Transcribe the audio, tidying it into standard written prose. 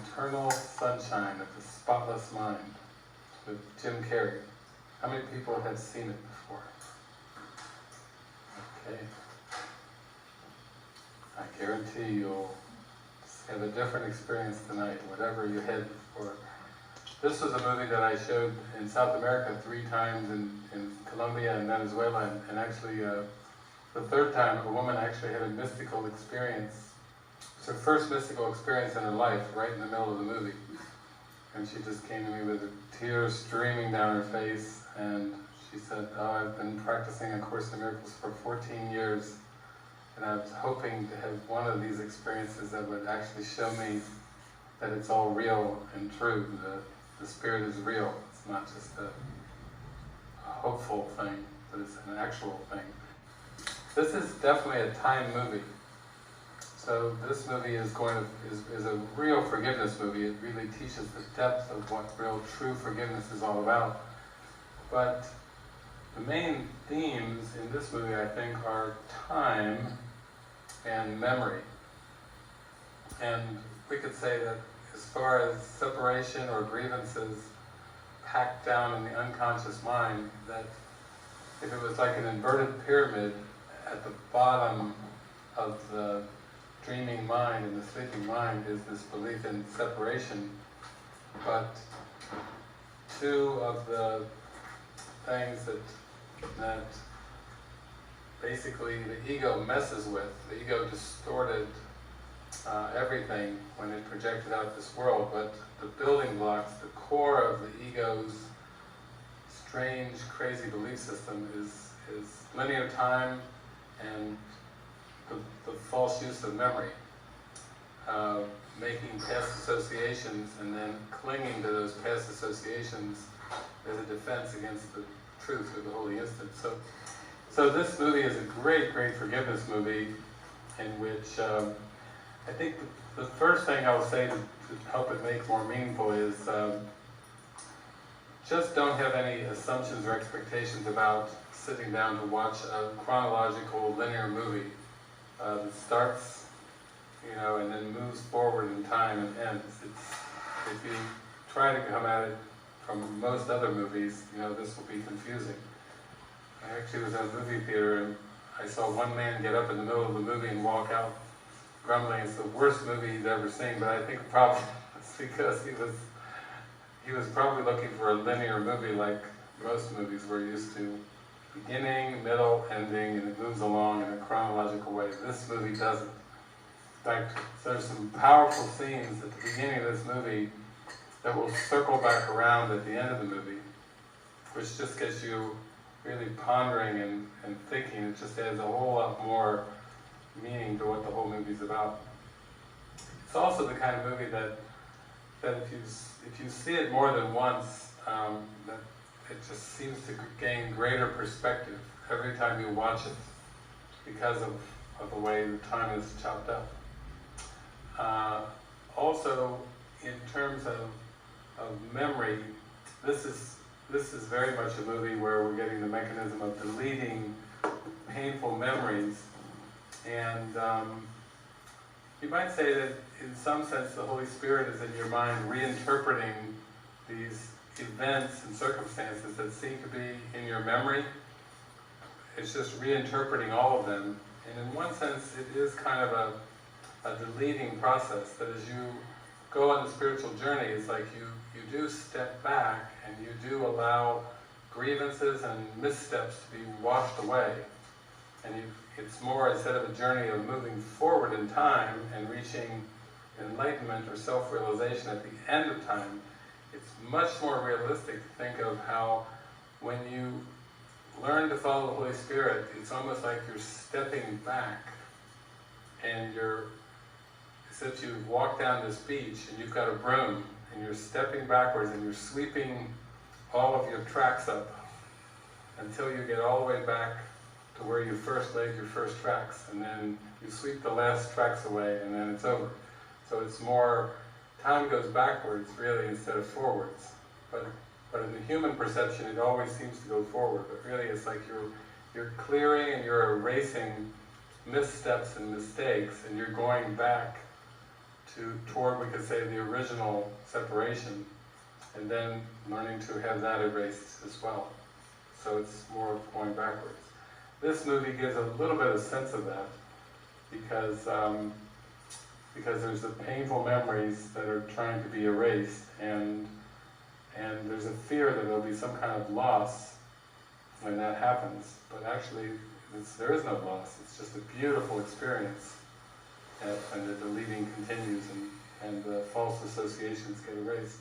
Eternal Sunshine of the Spotless Mind with Jim Carrey. How many people have seen it before? Okay. I guarantee you'll have a different experience tonight, whatever you had before. This was a movie that I showed in South America 3 times, in Colombia and Venezuela, and actually the third time a woman actually had a mystical experience. It's her first mystical experience in her life, right in the middle of the movie. And she just came to me with tears streaming down her face, and she said, "Oh, I've been practicing A Course in Miracles for 14 years, and I was hoping to have one of these experiences that would actually show me that it's all real and true. The Spirit is real. It's not just a hopeful thing, but it's an actual thing." This is definitely a time movie. So this movie is a real forgiveness movie. It really teaches the depth of what real true forgiveness is all about. But the main themes in this movie, I think, are time and memory. And we could say that as far as separation or grievances packed down in the unconscious mind, that if it was like an inverted pyramid, at the bottom of the dreaming mind and the sleeping mind is this belief in separation. But 2 of the things that basically the ego messes with, the ego distorted everything when it projected out this world, but the building blocks, the core of the ego's strange, crazy belief system is linear time and the false use of memory, making past associations and then clinging to those past associations as a defense against the truth or the holy instant. So this movie is a great, great forgiveness movie in which I think the first thing I'll say to help it make more meaningful is just don't have any assumptions or expectations about sitting down to watch a chronological linear movie that starts, and then moves forward in time and ends. If you try to come at it from most other movies, this will be confusing. I actually was at a movie theater and I saw one man get up in the middle of the movie and walk out grumbling it's the worst movie he's ever seen, but I think probably it's because he was probably looking for a linear movie like most movies we're used to. Beginning, middle, ending, and it moves along in a chronological way. This movie doesn't. In fact, there's some powerful scenes at the beginning of this movie that will circle back around at the end of the movie, which just gets you really pondering and thinking. It just adds a whole lot more meaning to what the whole movie's about. It's also the kind of movie that if you see it more than once, that it just seems to gain greater perspective every time you watch it because of the way the time is chopped up. Also, in terms of memory, this is very much a movie where we're getting the mechanism of deleting painful memories. And you might say that in some sense the Holy Spirit is in your mind reinterpreting these events and circumstances that seem to be in your memory. It's just reinterpreting all of them. And in one sense it is kind of a deleting process, that as you go on the spiritual journey, it's like you do step back and you do allow grievances and missteps to be washed away. And it's more, instead of a journey of moving forward in time and reaching enlightenment or self-realization at the end of time, it's much more realistic to think of how when you learn to follow the Holy Spirit, it's almost like you're stepping back and as if you've walked down this beach and you've got a broom and you're stepping backwards and you're sweeping all of your tracks up until you get all the way back to where you first laid your first tracks, and then you sweep the last tracks away and then it's over. So it's more, time goes backwards really instead of forwards. But in the human perception it always seems to go forward, but really it's like you're clearing and you're erasing missteps and mistakes, and you're going back toward, we could say, the original separation, and then learning to have that erased as well. So it's more going backwards. This movie gives a little bit of sense of that, because there's the painful memories that are trying to be erased, and there's a fear that there'll be some kind of loss when that happens. But actually, there is no loss. It's just a beautiful experience, and the deleting continues, and the false associations get erased.